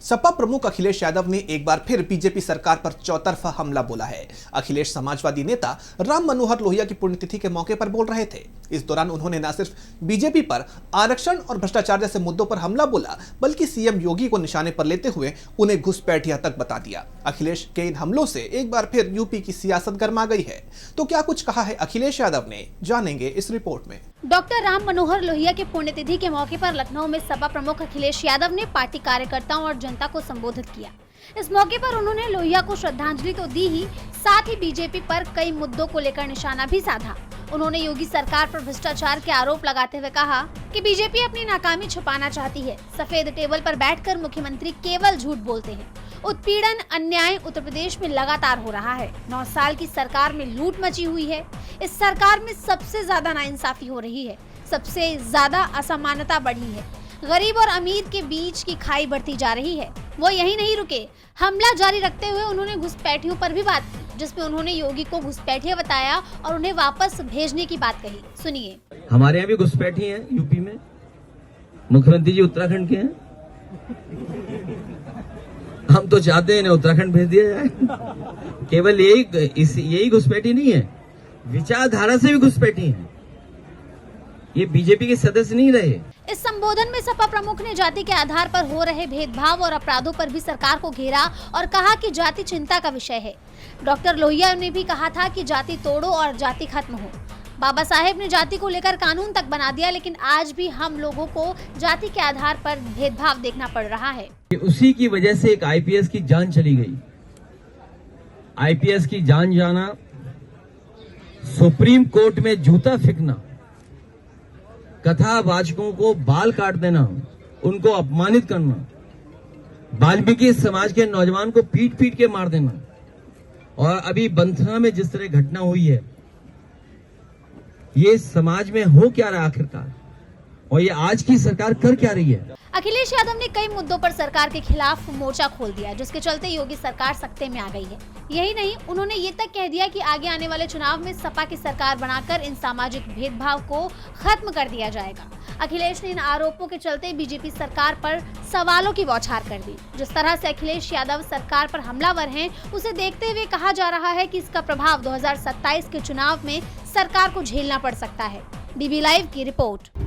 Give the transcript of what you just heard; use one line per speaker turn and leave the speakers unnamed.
सपा प्रमुख अखिलेश यादव ने एक बार फिर बीजेपी सरकार पर चौतरफा हमला बोला है। अखिलेश समाजवादी नेता राम मनोहर लोहिया की पुण्यतिथि के मौके पर बोल रहे थे। इस दौरान उन्होंने न सिर्फ बीजेपी पर आरक्षण और भ्रष्टाचार जैसे मुद्दों पर हमला बोला, बल्कि सीएम योगी को निशाने पर लेते हुए उन्हें घुसपैठिया तक बता दिया। अखिलेश के इन हमलों से एक बार फिर यूपी की सियासत गर्मा गई है। तो क्या कुछ कहा है अखिलेश यादव ने, जानेंगे इस रिपोर्ट में।
डॉक्टर राम मनोहर लोहिया के पुण्यतिथि के मौके पर लखनऊ में सपा प्रमुख अखिलेश यादव ने पार्टी कार्यकर्ताओं और जनता को संबोधित किया। इस मौके पर उन्होंने लोहिया को श्रद्धांजलि तो दी ही, साथ ही बीजेपी पर कई मुद्दों को लेकर निशाना भी साधा। उन्होंने योगी सरकार पर भ्रष्टाचार के आरोप लगाते हुए कहा कि बीजेपी अपनी नाकामी छुपाना चाहती है। सफेद टेबल पर बैठकर मुख्यमंत्री केवल झूठ बोलते हैं। उत्पीड़न, अन्याय उत्तर प्रदेश में लगातार हो रहा है। 9 साल की सरकार में लूट मची हुई है। इस सरकार में सबसे ज्यादा नाइंसाफी हो रही है, सबसे ज्यादा असमानता बढ़ी है, गरीब और अमीर के बीच की खाई बढ़ती जा रही है। वो यही नहीं रुके, हमला जारी रखते हुए उन्होंने घुसपैठियों पर भी बात की, जिसमें उन्होंने योगी को घुसपैठिया बताया और उन्हें वापस भेजने की बात कही। सुनिए।
हमारे यहाँ भी घुसपैठी हैं यूपी में, मुख्यमंत्री जी उत्तराखंड के हैं। हम तो चाहते हैं उत्तराखंड भेज दिया जाए। केवल यही घुसपैठी नहीं है, विचारधारा से भी घुसपैठी है। ये बीजेपी के सदस्य नहीं रहे।
इस संबोधन में सपा प्रमुख ने जाति के आधार पर हो रहे भेदभाव और अपराधों पर भी सरकार को घेरा और कहा कि जाति चिंता का विषय है। डॉक्टर लोहिया ने भी कहा था कि जाति तोड़ो और जाति खत्म हो। बाबा साहेब ने जाति को लेकर कानून तक बना दिया, लेकिन आज भी हम लोगों को जाति के आधार पर भेदभाव देखना पड़ रहा है।
उसी की वजह से एक आईपीएस की जान चली गई। आईपीएस की जान जाना, सुप्रीम कोर्ट में जूता फेंकना, कथावाचकों को बाल काट देना, उनको अपमानित करना, वाल्मीकि समाज के नौजवान को पीट पीट के मार देना, और अभी बंथरा में जिस तरह घटना हुई है, ये समाज में हो क्या रहा आखिरकार, और ये आज की सरकार कर क्या रही है।
अखिलेश यादव ने कई मुद्दों पर सरकार के खिलाफ मोर्चा खोल दिया, जिसके चलते योगी सरकार सत्ते में आ गई है। यही नहीं, उन्होंने ये तक कह दिया कि आगे आने वाले चुनाव में सपा की सरकार बनाकर इन सामाजिक भेदभाव को खत्म कर दिया जाएगा। अखिलेश ने इन आरोपों के चलते बीजेपी सरकार पर सवालों की बौछार कर दी। जिस तरह से अखिलेश यादव सरकार पर हमलावर हैं, उसे देखते हुए कहा जा रहा है कि इसका प्रभाव 2027 के चुनाव में सरकार को झेलना पड़ सकता है। डीबी लाइव की रिपोर्ट।